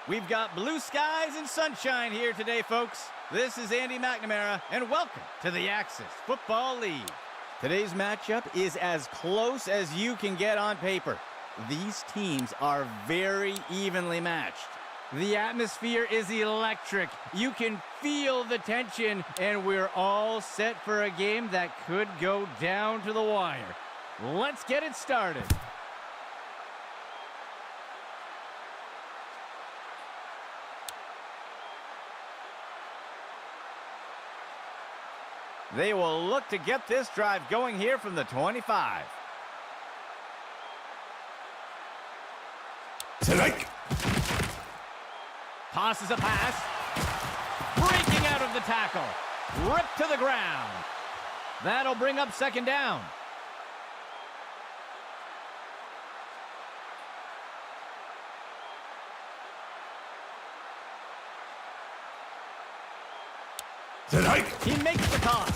We've got blue skies and sunshine here today, folks. This is Andy McNamara, and welcome to the Axis Football League. Today's matchup is as close as you can get on paper. These teams are very evenly matched. The atmosphere is electric. You can feel the tension, and we're all set for a game that could go down to the wire. Let's get it started. They will look to get this drive going here from the 25. Tonight. Tosses a pass. Breaking out of the tackle. Ripped to the ground. That'll bring up second down. Tonight. He makes the toss.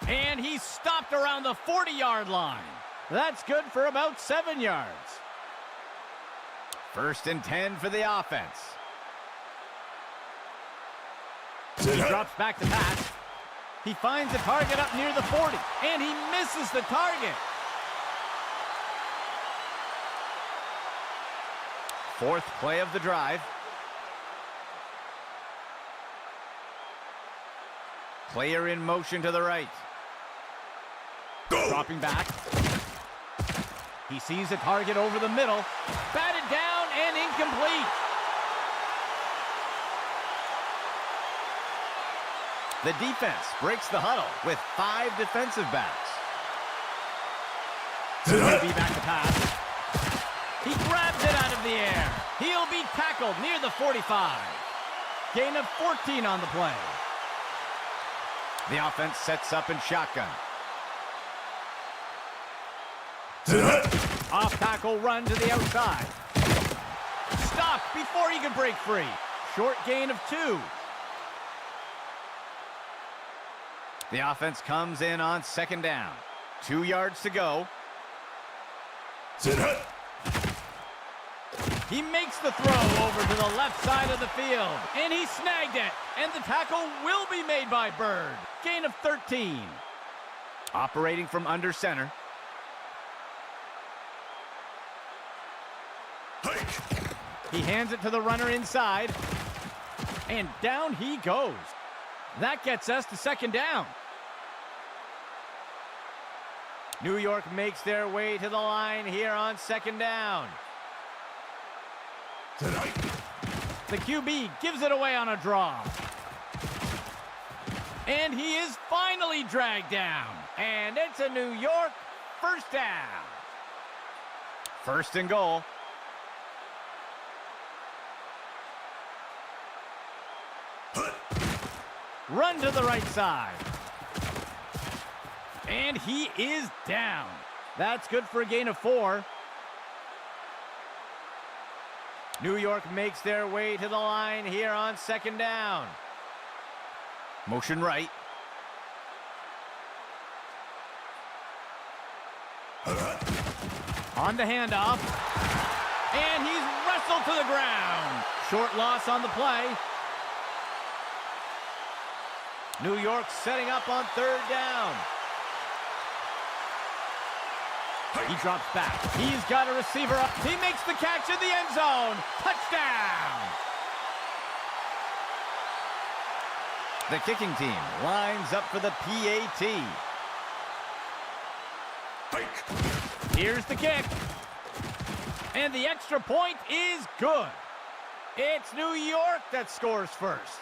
And he's stopped around the 40-yard line. That's good for about 7 yards. First and 10 for the offense. He drops back to pass. He finds a target up near the 40, and he misses the target. Fourth play of the drive. Player in motion to the right. Go. Dropping back. He sees a target over the middle. Batted down and incomplete. The defense breaks the huddle with 5 defensive backs. He'll be back to pass. He grabs it out of the air. He'll be tackled near the 45. Gain of 14 on the play. The offense sets up in shotgun. Off tackle run to the outside. Stopped before he could break free. Short gain of 2. The offense comes in on second down. 2 yards to go. He makes the throw over to the left side of the field. And he snagged it. And the tackle will be made by Bird. Gain of 13. Operating from under center. He hands it to the runner inside. And down he goes. That gets us to second down. New York makes their way to the line here on second down. Tonight. The QB gives it away on a draw. And he is finally dragged down. And it's a New York first down. First and goal. Run to the right side. And he is down. That's good for a gain of 4. New York makes their way to the line here on second down. Motion right. On the handoff. And he's wrestled to the ground. Short loss on the play. New York setting up on third down. He drops back. He's got a receiver up. He makes the catch in the end zone. Touchdown! The kicking team lines up for the PAT. Here's the kick. And the extra point is good. It's New York that scores first.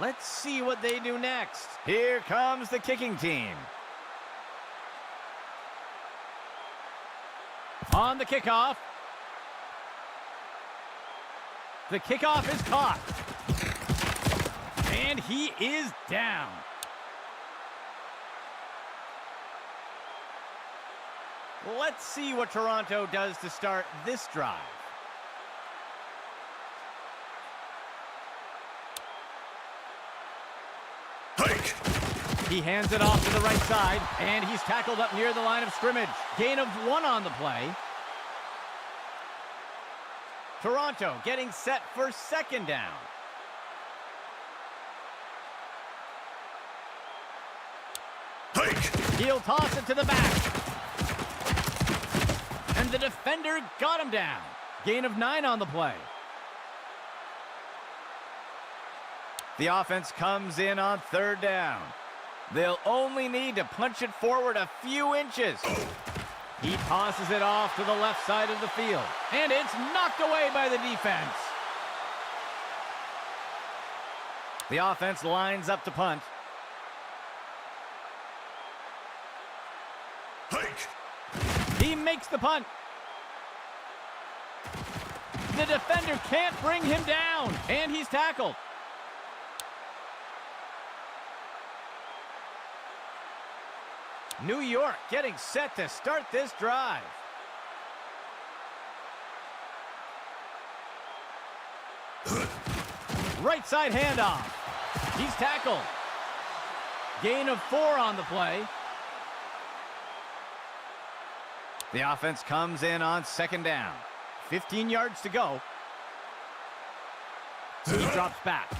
Let's see what they do next. Here comes the kicking team. On the kickoff. The kickoff is caught. And he is down. Let's see what Toronto does to start this drive. He hands it off to the right side, and he's tackled up near the line of scrimmage. Gain of 1 on the play. Toronto getting set for second down. Hike. He'll toss it to the back. And the defender got him down. Gain of 9 on the play. The offense comes in on third down. They'll only need to punch it forward a few inches. He tosses it off to the left side of the field. And it's knocked away by the defense. The offense lines up to punt. Hike. He makes the punt. The defender can't bring him down. And he's tackled. New York getting set to start this drive. Right side handoff. He's tackled. Gain of 4 on the play. The offense comes in on second down. 15 yards to go. He drops back.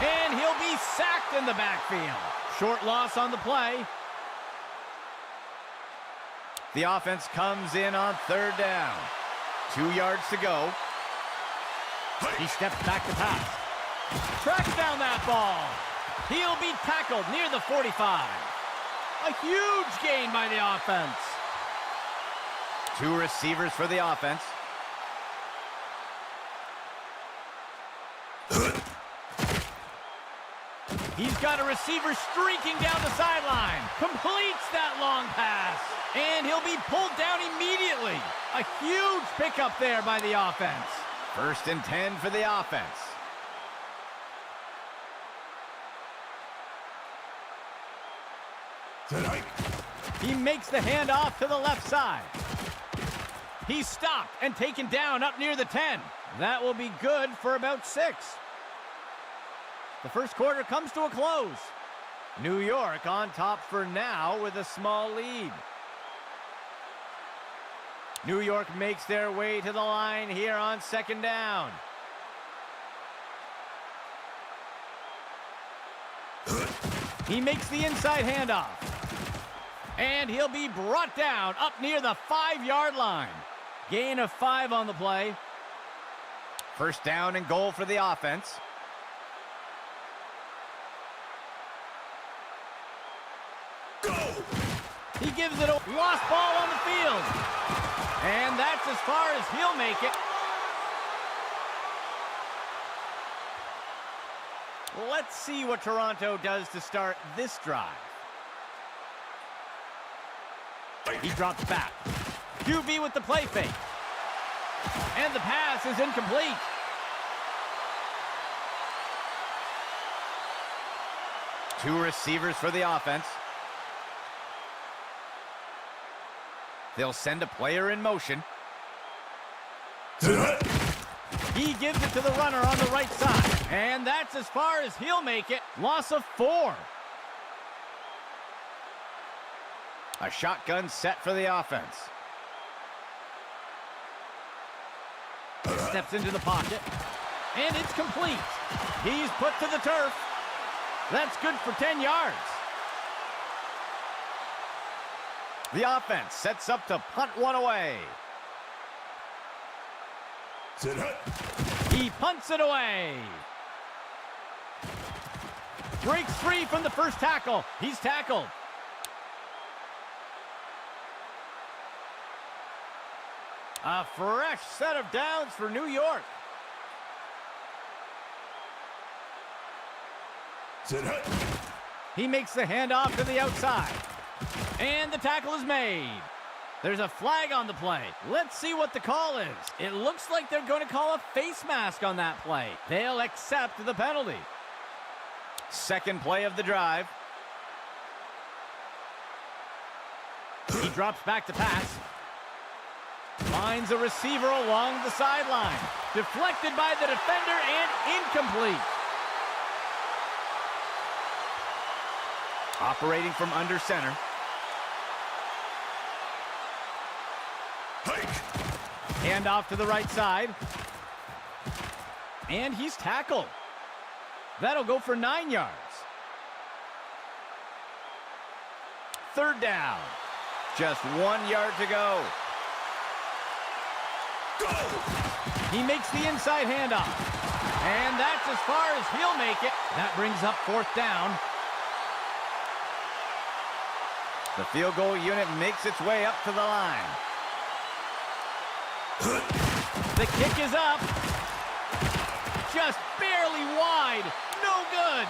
And he'll be sacked in the backfield. Short loss on the play. The offense comes in on third down. 2 yards to go. He steps back to pass. Tracks down that ball. He'll be tackled near the 45. A huge gain by the offense. 2 receivers for the offense. He's got a receiver streaking down the sideline. Completes that long pass. And he'll be pulled down immediately. A huge pickup there by the offense. 1st and 10 for the offense. Tonight. He makes the handoff to the left side. He's stopped and taken down up near the 10. That will be good for about 6. The first quarter comes to a close. New York on top for now with a small lead. New York makes their way to the line here on second down. He makes the inside handoff. And he'll be brought down up near the 5-yard line. Gain of 5 on the play. 1st down and goal for the offense. Go. He gives it a lost ball on the field. And that's as far as he'll make it. Let's see what Toronto does to start this drive. He drops back. QB with the play fake. And the pass is incomplete. Two receivers for the offense. They'll send a player in motion. He gives it to the runner on the right side. And that's as far as he'll make it. Loss of 4. A shotgun set for the offense. Steps into the pocket. And it's complete. He's put to the turf. That's good for 10 yards. The offense sets up to punt one away. He punts it away. Breaks free from the first tackle. He's tackled. A fresh set of downs for New York. He makes the handoff to the outside. And the tackle is made. There's a flag on the play. Let's see what the call is. It looks like they're going to call a face mask on that play. They'll accept the penalty. Second play of the drive. He drops back to pass. Finds a receiver along the sideline. Deflected by the defender and incomplete. Operating from under center. Hand off to the right side. And he's tackled. That'll go for 9 yards. Third down. Just 1 yard to go. Go! He makes the inside handoff. And that's as far as he'll make it. That brings up fourth down. The field goal unit makes its way up to the line. The kick is up. Just barely wide. No good.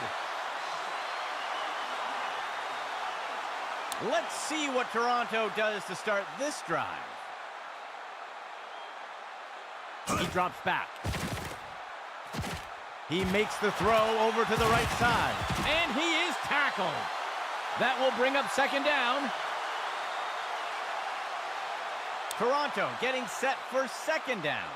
Let's see what Toronto does to start this drive. He drops back. He makes the throw over to the right side. And he is tackled. That will bring up second down. Toronto getting set for second down.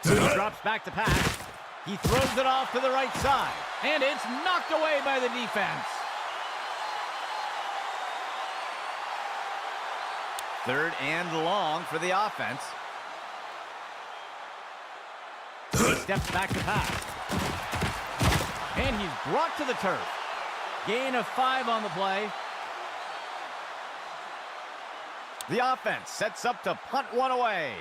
He drops back to pass. He throws it off to the right side. And it's knocked away by the defense. Third and long for the offense. He steps back to pass. And he's brought to the turf. Gain of 5 on the play. The offense sets up to punt one away.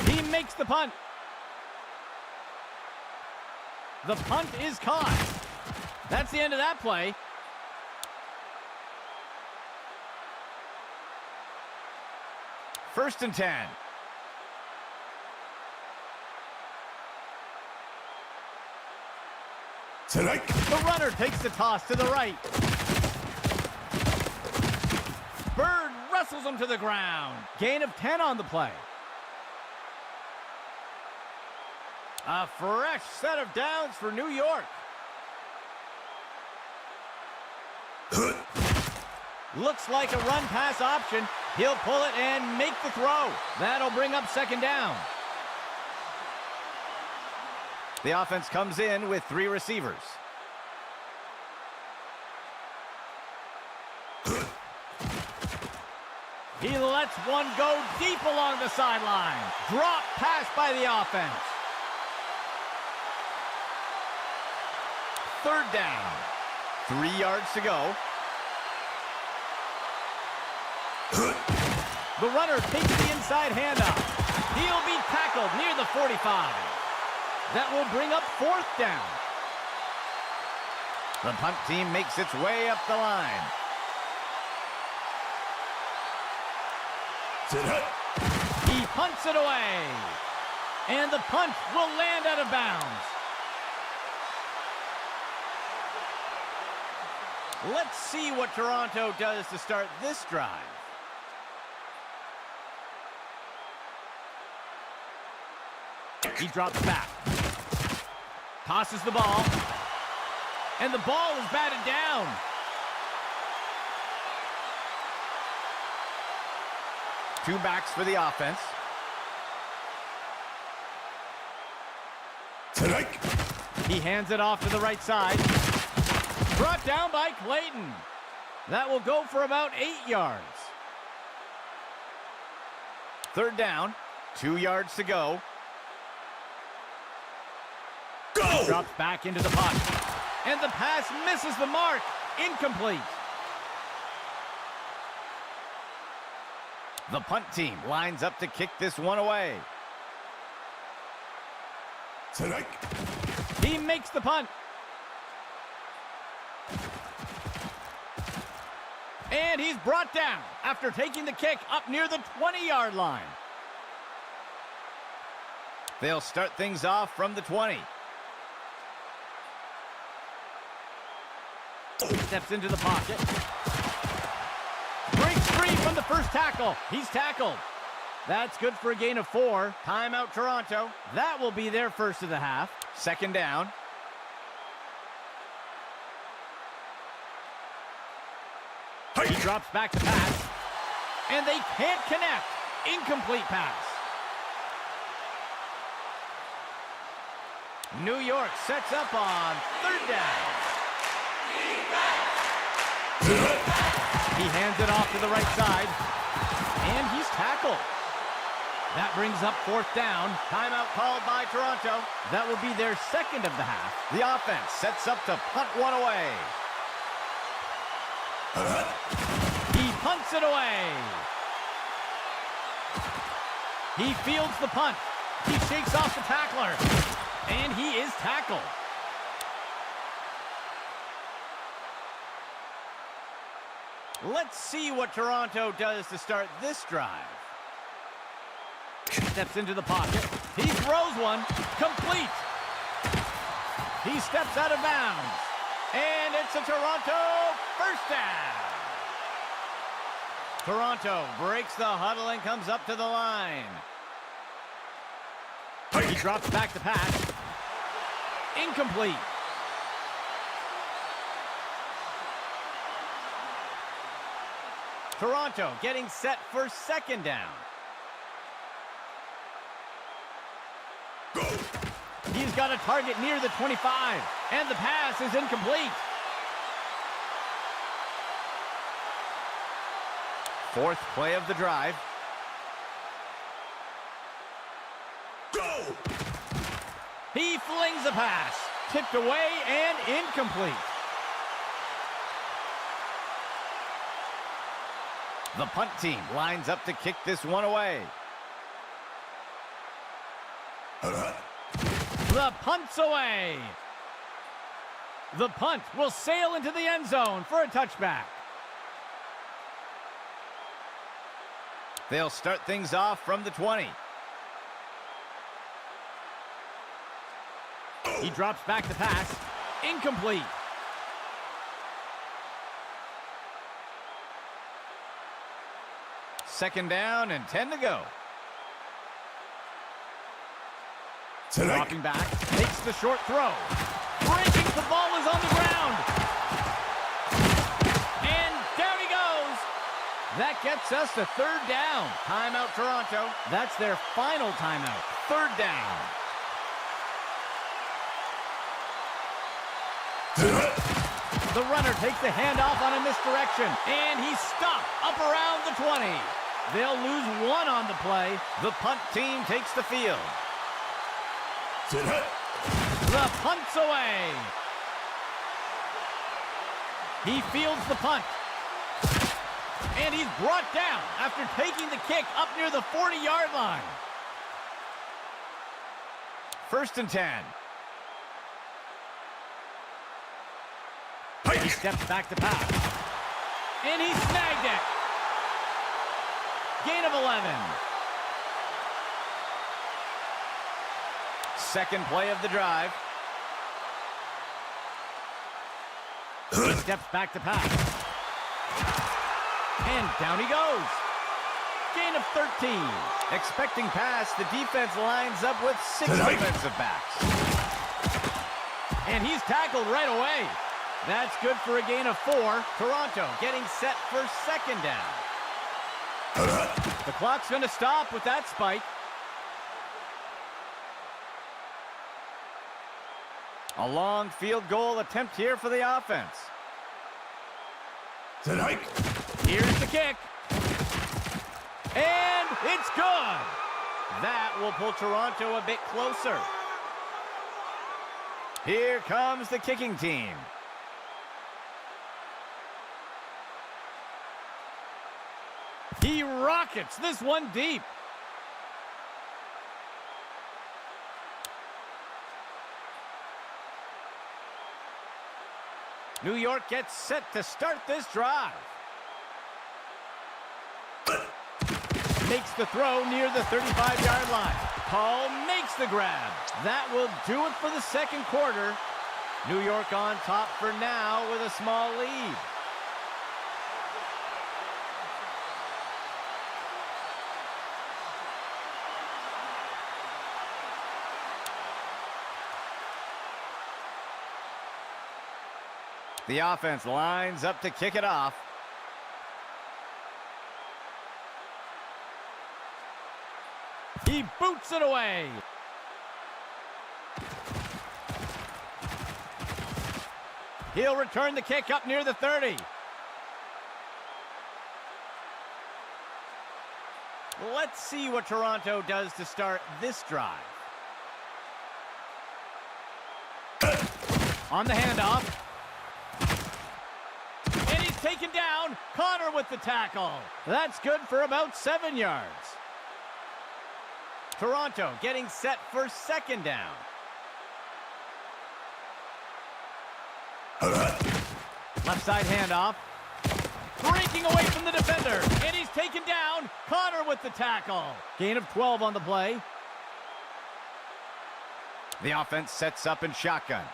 He makes the punt. The punt is caught. That's the end of that play. First and 10. Tonight. The runner takes the toss to the right. Bird wrestles him to the ground. Gain of 10 on the play. A fresh set of downs for New York. Looks like a run-pass option. He'll pull it and make the throw. That'll bring up second down. The offense comes in with 3 receivers. He lets one go deep along the sideline. Drop pass by the offense. Third down. 3 yards to go. The runner takes the inside handoff. He'll be tackled near the 45. That will bring up fourth down. The punt team makes its way up the line. He punts it away. And the punt will land out of bounds. Let's see what Toronto does to start this drive. He drops back. Tosses the ball. And the ball is batted down. Two backs for the offense. Tonight. He hands it off to the right side. Brought down by Clayton. That will go for about 8 yards. Third down. 2 yards to go. Go! Drops back into the pocket. And the pass misses the mark. Incomplete. The punt team lines up to kick this one away. Tonight. He makes the punt. And he's brought down after taking the kick up near the 20-yard line. They'll start things off from the 20. Steps into the pocket. Breaks free from the first tackle. He's tackled. That's good for a gain of 4. Timeout, Toronto. That will be their first of the half. Second down. He drops back to pass. And they can't connect. Incomplete pass. New York sets up on third down. He hands it off to the right side, and he's tackled. That brings up fourth down. Timeout called by Toronto. That will be their second of the half. The offense sets up to punt one away. He punts it away. He fields the punt. He shakes off the tackler, and he is tackled. Let's see what Toronto does to start this drive. Steps into the pocket. He throws one. Complete. He steps out of bounds. And it's a Toronto first down. Toronto breaks the huddle and comes up to the line. He drops back to pass. Incomplete. Toronto getting set for second down. Go. He's got a target near the 25, and the pass is incomplete. Fourth play of the drive. Go. He flings a pass. Tipped away and incomplete. The punt team lines up to kick this one away. The punt's away. The punt will sail into the end zone for a touchback. They'll start things off from the 20. He drops back to pass. Incomplete. Second down and 10 to go. Dropping back, takes the short throw. Breaking, the ball is on the ground. And down he goes. That gets us to third down. Timeout, Toronto. That's their final timeout. Third down. The runner takes the handoff on a misdirection, and he's stopped up around the 20. They'll lose one on the play. The punt team takes the field. The punt's away. He fields the punt. And he's brought down after taking the kick up near the 40-yard line. First and 10. He steps back to pass. And he snagged it. Gain of 11. Second play of the drive. He steps back to pass. And down he goes. Gain of 13. Expecting pass, the defense lines up with 6 defensive backs. And he's tackled right away. That's good for a gain of 4. Toronto getting set for second down. The clock's going to stop with that spike. A long field goal attempt here for the offense. Here's the kick. And it's good. That will pull Toronto a bit closer. Here comes the kicking team. He rockets this one deep. New York gets set to start this drive. Makes the throw near the 35-yard line. Paul makes the grab. That will do it for the second quarter. New York on top for now with a small lead. The offense lines up to kick it off. He boots it away. He'll return the kick up near the 30. Let's see what Toronto does to start this drive. On the handoff. And he's taken down. Connor with the tackle. That's good for about 7 yards. Toronto getting set for second down. Left side handoff. Breaking away from the defender. And he's taken down. Connor with the tackle. Gain of 12 on the play. The offense sets up in shotgun.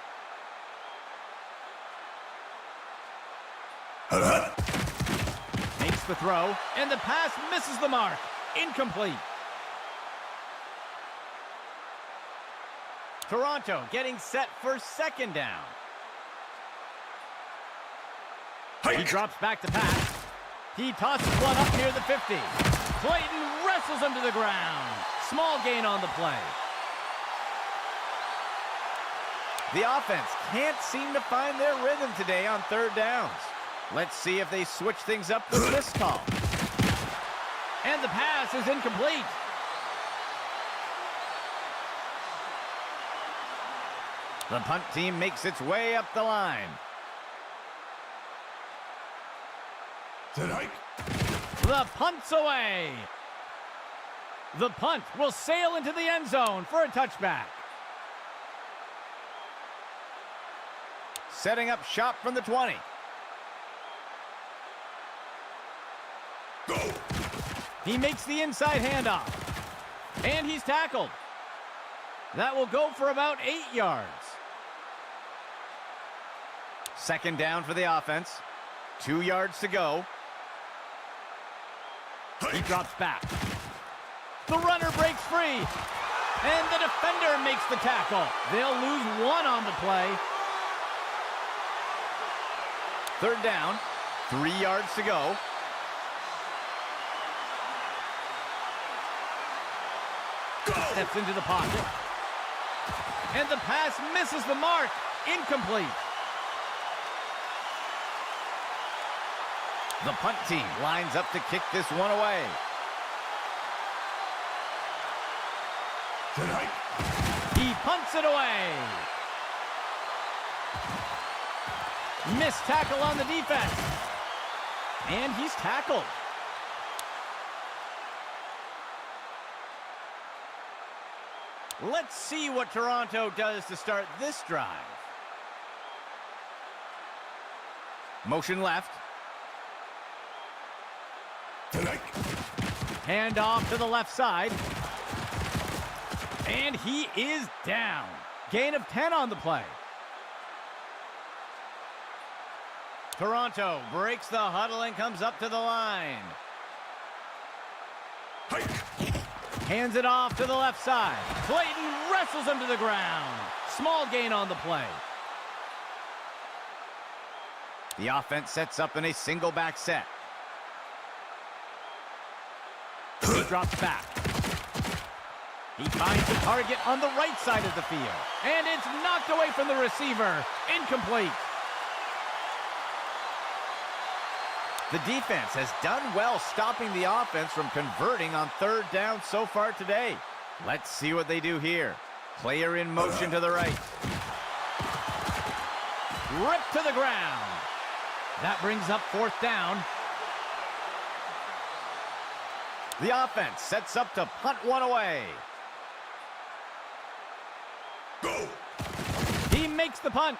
Makes the throw. And the pass misses the mark. Incomplete. Toronto getting set for second down. He drops back to pass. He tosses one up near the 50. Clayton wrestles him to the ground. Small gain on the play. The offense can't seem to find their rhythm today on third downs. Let's see if they switch things up with this call. And the pass is incomplete. The punt team makes its way up the line. The punt's away. The punt will sail into the end zone for a touchback. Setting up shop from the 20. Go. He makes the inside handoff. And he's tackled. That will go for about 8 yards. Second down for the offense. 2 yards to go. He drops back. The runner breaks free. And the defender makes the tackle. They'll lose 1 on the play. Third down. 3 yards to go. Steps into the pocket. And the pass misses the mark. Incomplete. The punt team lines up to kick this one away. He punts it away. Missed tackle on the defense. And he's tackled. Let's see what Toronto does to start this drive. Motion left. Hand off to the left side. And he is down. Gain of 10 on the play. Toronto breaks the huddle and comes up to the line. Hands it off to the left side. Clayton wrestles him to the ground. Small gain on the play. The offense sets up in a single back set. He drops back. He finds the target on the right side of the field. And it's knocked away from the receiver. Incomplete. The defense has done well stopping the offense from converting on third down so far today. Let's see what they do here. Player in motion to the right. Ripped to the ground. That brings up fourth down. The offense sets up to punt one away. Go. He makes the punt.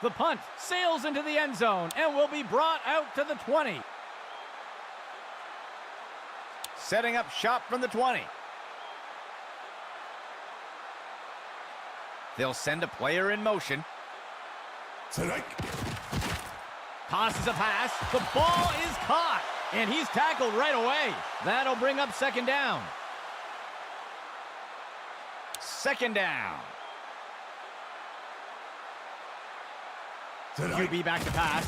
The punt sails into the end zone and will be brought out to the 20. Setting up shop from the 20. They'll send a player in motion. Tosses a pass. The ball is caught. And he's tackled right away. That'll bring up second down. Second down. QB back to pass.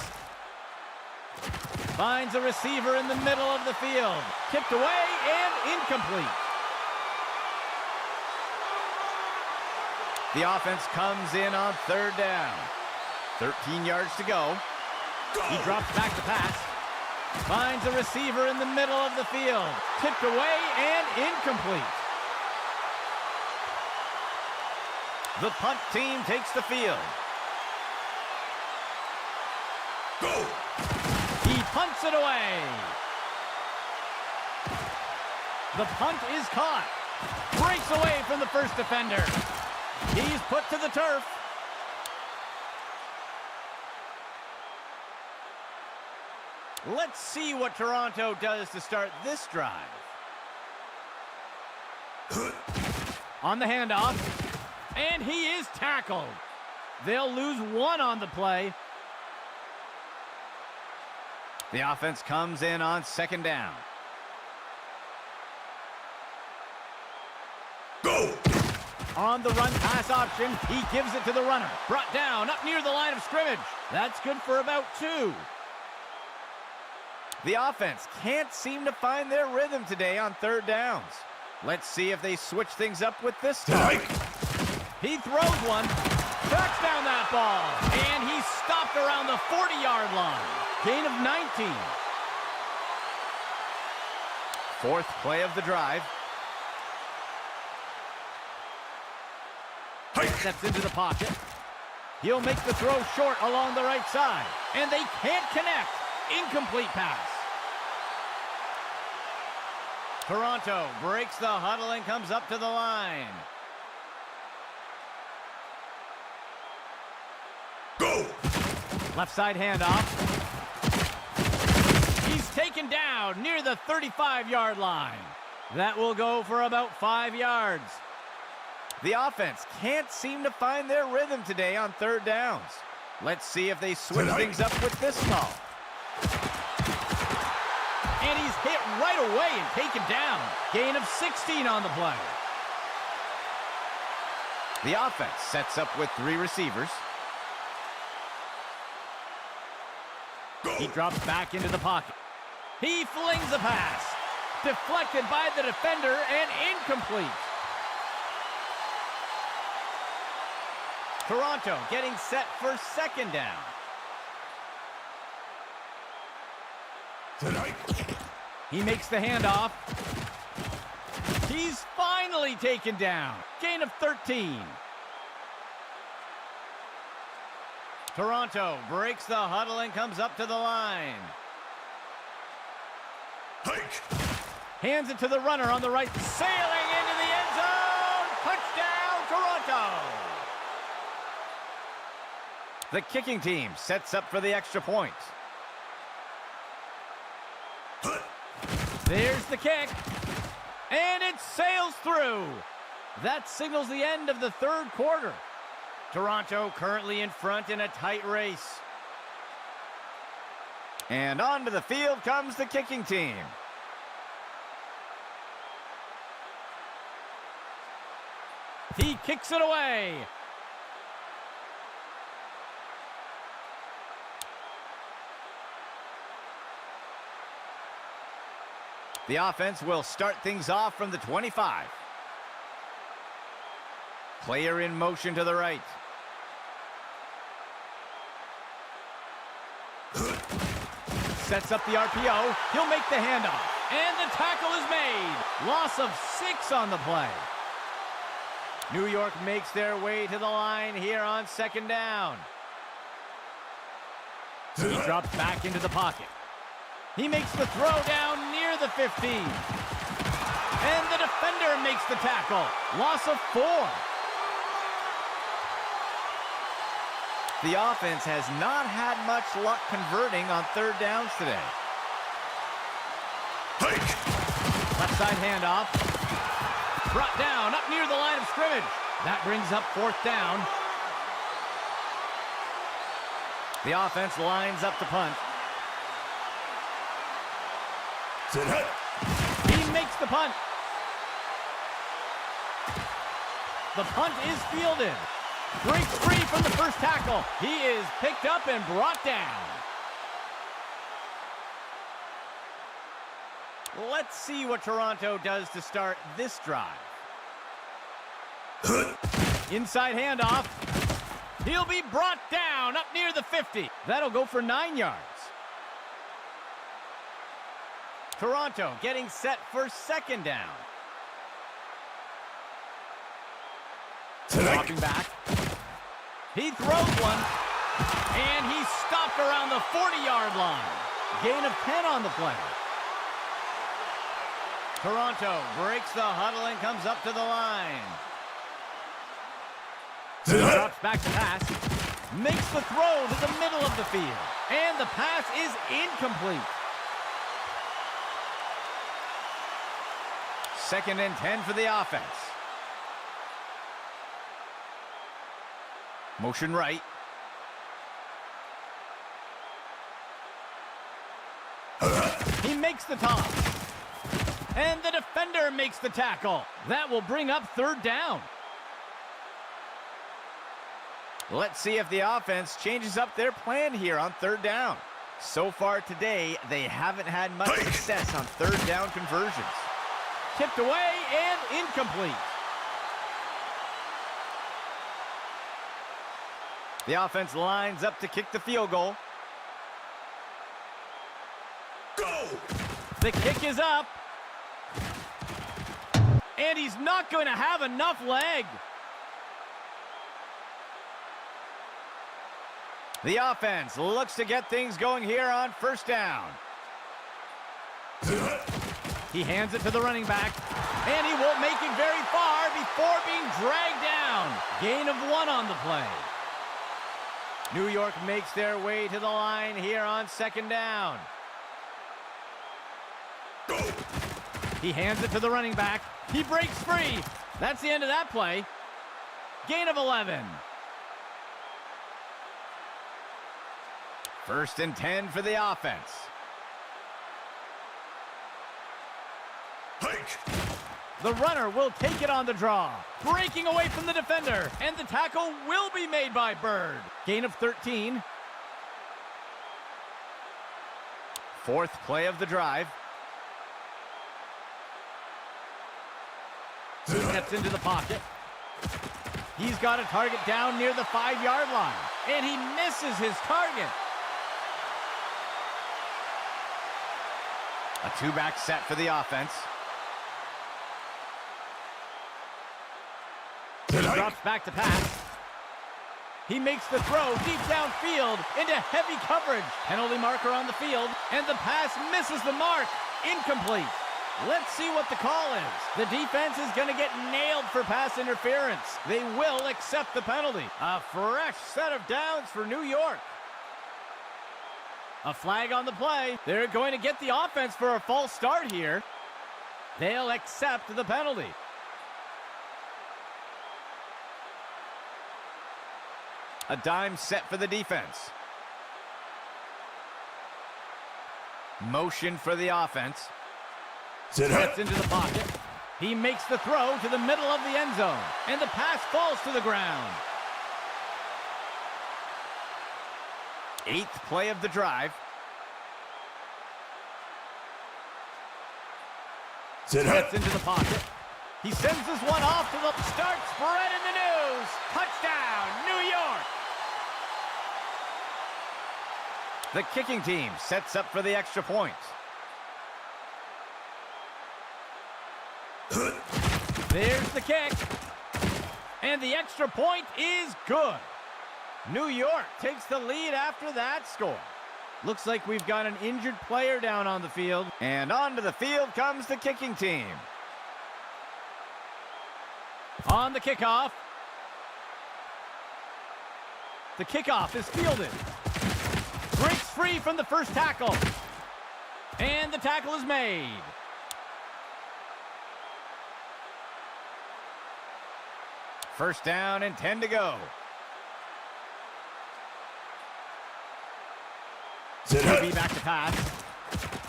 Finds a receiver in the middle of the field. Tipped away and incomplete. The offense comes in on third down. 13 yards to go. He drops back to pass. Finds a receiver in the middle of the field. Tipped away and incomplete. The punt team takes the field. Go! He punts it away. The punt is caught. Breaks away from the first defender. He's put to the turf. Let's see what Toronto does to start this drive. On the handoff. And he is tackled. They'll lose one on the play. The offense comes in on second down. Go! On the run pass option, he gives it to the runner. Brought down up near the line of scrimmage. That's good for about 2. The offense can't seem to find their rhythm today on third downs. Let's see if they switch things up with this time. He throws one, tracks down that ball, and he's stopped around the 40-yard line. Gain of 19. Fourth play of the drive. Steps into the pocket. He'll make the throw short along the right side, and they can't connect. Incomplete pass. Toronto breaks the huddle and comes up to the line. Go! Left side handoff. He's taken down near the 35-yard line. That will go for about 5 yards. The offense can't seem to find their rhythm today on third downs. Let's see if they switch things up with this call. And he's hit right away and taken down. Gain of 16 on the play. The offense sets up with 3 receivers. He drops back into the pocket. He flings a pass. Deflected by the defender and incomplete. Toronto getting set for second down. He makes the handoff. He's finally taken down. Gain of 13. Toronto breaks the huddle and comes up to the line. Hands it to the runner on the right, sailing into the end zone. Touchdown, Toronto. The kicking team sets up for the extra point. There's the kick. And it sails through. That signals the end of the third quarter. Toronto currently in front in a tight race. And onto the field comes the kicking team. He kicks it away. The offense will start things off from the 25. Player in motion to the right. Sets up the RPO. He'll make the handoff. And the tackle is made. Loss of 6 on the play. New York makes their way to the line here on second down. He drops back into the pocket. He makes the throw down near the 15. And the defender makes the tackle. Loss of 4. The offense has not had much luck converting on third downs today. Left side handoff. Brought down up near the line of scrimmage. That brings up fourth down. The offense lines up to punt. He makes the punt. The punt is fielded. Breaks free from the first tackle. He is picked up and brought down. Let's see what Toronto does to start this drive. Inside handoff. He'll be brought down up near the 50. That'll go for 9 yards. Toronto getting set for second down. Walking back. He throws one. And he's stopped around the 40-yard line. Gain of 10 on the play. Toronto breaks the huddle and comes up to the line. Drops back to pass. Makes the throw to the middle of the field. And the pass is incomplete. 2nd and 10 for the offense. Motion right. He makes the toss. And the defender makes the tackle. That will bring up 3rd down. Let's see if the offense changes up their plan here on 3rd down. So far today, they haven't had much success on 3rd down conversions. Tipped away and incomplete. The offense lines up to kick the field goal. Go! The kick is up. And he's not going to have enough leg. The offense looks to get things going here on 1st down. He hands it to the running back. And he won't make it very far before being dragged down. Gain of 1 on the play. New York makes their way to the line here on 2nd down. Go! He hands it to the running back. He breaks free. That's the end of that play. Gain of 11. 1st and 10 for the offense. Hike! The runner will take it on the draw. Breaking away from the defender. And the tackle will be made by Bird. Gain of 13. 4th play of the drive. Steps into the pocket. He's got a target down near the 5-yard line. And he misses his target. A 2-back set for the offense. He drops back to pass. He makes the throw deep downfield into heavy coverage. Penalty marker on the field. And the pass misses the mark. Incomplete. Let's see what the call is. The defense is going to get nailed for pass interference. They will accept the penalty. A fresh set of downs for New York. A flag on the play. They're going to get the offense for a false start here. They'll accept the penalty. A dime set for the defense. Motion for the offense. Gets into the pocket. He makes the throw to the middle of the end zone. And the pass falls to the ground. 8th play of the drive. Gets into the pocket. He sends this one off to the start spreading the news. Touchdown, New York. The kicking team sets up for the extra point. There's the kick. And the extra point is good. New York takes the lead after that score. Looks like we've got an injured player down on the field. And onto the field comes the kicking team. On the kickoff. The kickoff is fielded. Breaks free from the first tackle. And the tackle is made. First down and 10 to go. QB back to pass.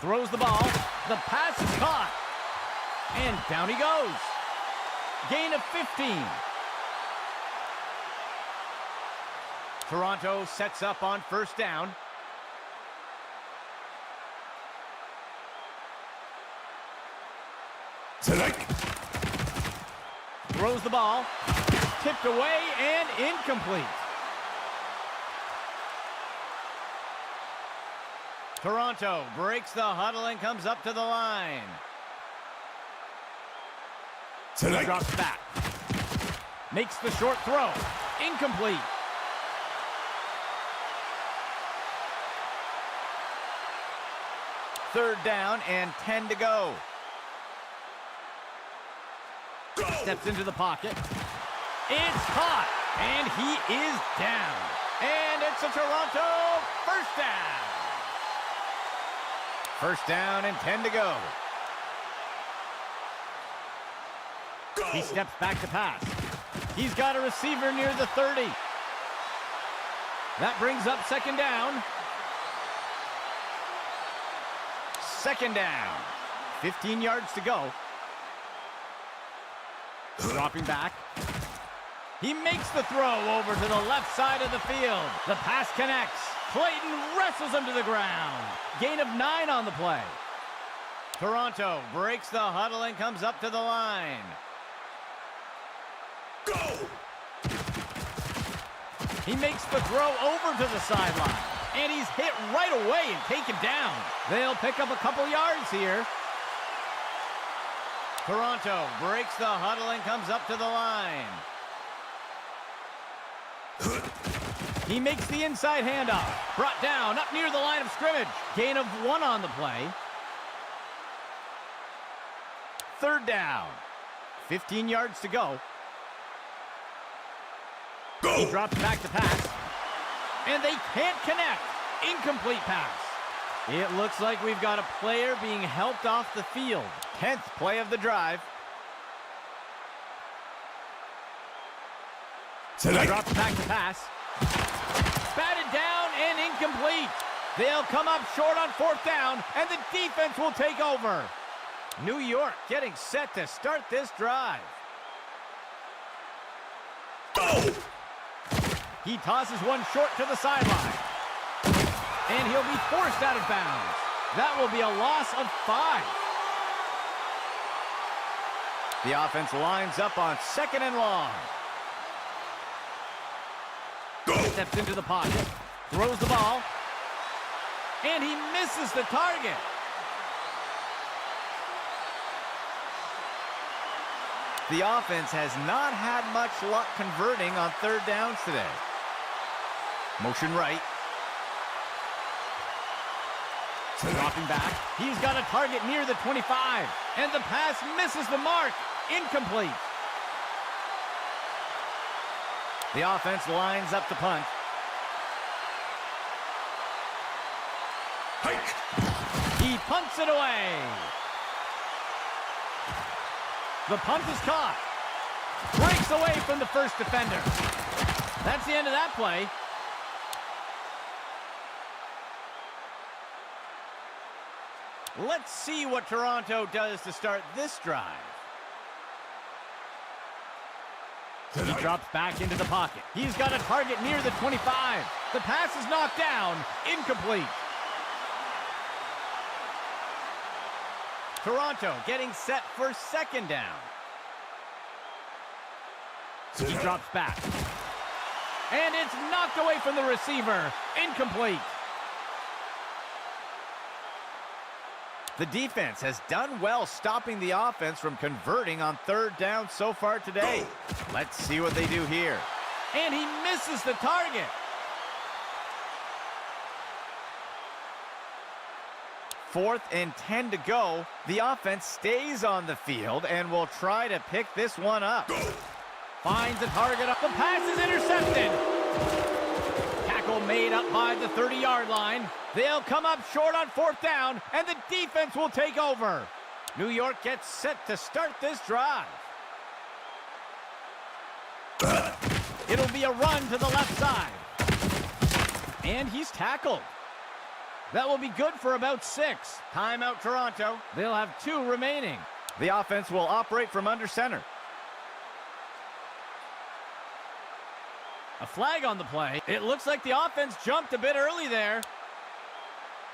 Throws the ball. The pass is caught. And down he goes. Gain of 15. Toronto sets up on first down. Throws the ball. tipped away and incomplete. Toronto breaks the huddle and comes up to the line. Tonight. Drops back. Makes the short throw. Incomplete. Third down and 10 to go. Steps into the pocket. It's caught, and he is down. And it's a Toronto first down. First down and 10 to go. He steps back to pass. He's got a receiver near the 30. That brings up second down. Second down. 15 yards to go. Dropping back. He makes the throw over to the left side of the field. The pass connects. Clayton wrestles him to the ground. Gain of 9 on the play. Toronto breaks the huddle and comes up to the line. Go! He makes the throw over to the sideline. And he's hit right away and taken down. They'll pick up a couple yards here. Toronto breaks the huddle and comes up to the line. He makes the inside handoff. Brought down up near the line of scrimmage. Gain of 1 on the play. Third down. 15 yards to go. Go! He drops back to pass. And they can't connect. Incomplete pass. It looks like we've got a player being helped off the field. 10th play of the drive. Tonight. Drops back to pass. Batted down and incomplete. They'll come up short on fourth down, and the defense will take over. New York getting set to start this drive. Go! He tosses one short to the sideline. And he'll be forced out of bounds. That will be a loss of 5. The offense lines up on second and long. Go! Steps into the pocket. Throws the ball. And he misses the target. The offense has not had much luck converting on third downs today. Motion right. Dropping back. He's got a target near the 25. And the pass misses the mark. Incomplete. The offense lines up to punt. Hike! He punts it away. The punt is caught. Breaks away from the first defender. That's the end of that play. Let's see what Toronto does to start this drive. He drops back into the pocket. He's got a target near the 25. The pass is knocked down. Incomplete. Toronto getting set for second down. He drops back. And it's knocked away from the receiver. Incomplete. The defense has done well stopping the offense from converting on third down so far today. Let's see what they do here. And he misses the target. Fourth and 10 to go. The offense stays on the field and will try to pick this one up. Finds a target. The pass is intercepted. Tackle made up by the 30-yard line. They'll come up short on fourth down, and the defense will take over. New York gets set to start this drive. It'll be a run to the left side. And he's tackled. That will be good for about 6. Timeout, Toronto. They'll have 2 remaining. The offense will operate from under center. A flag on the play. It looks like the offense jumped a bit early there.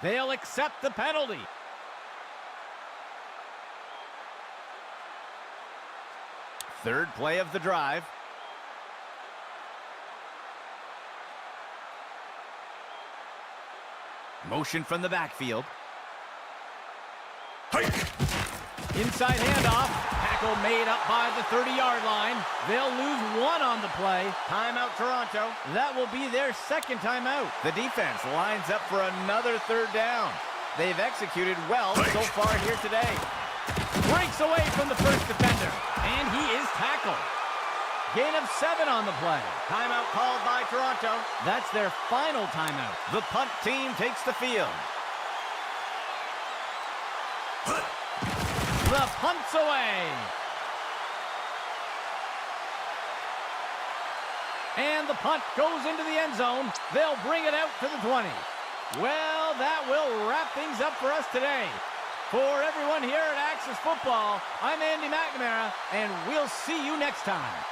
They'll accept the penalty. Third play of the drive. Motion from the backfield. Hike. Inside handoff. Tackle made up by the 30-yard line. They'll lose one on the play. Timeout, Toronto. That will be their second timeout. The defense lines up for another third down. They've executed well so far here today. Breaks away from the first defender, and he is tackled. Gain of 7 on the play. Timeout called by Toronto. That's their final timeout. The punt team takes the field. The punt's away. And the punt goes into the end zone. They'll bring it out to the 20. Well, that will wrap things up for us today. For everyone here at Axis Football, I'm Andy McNamara, and we'll see you next time.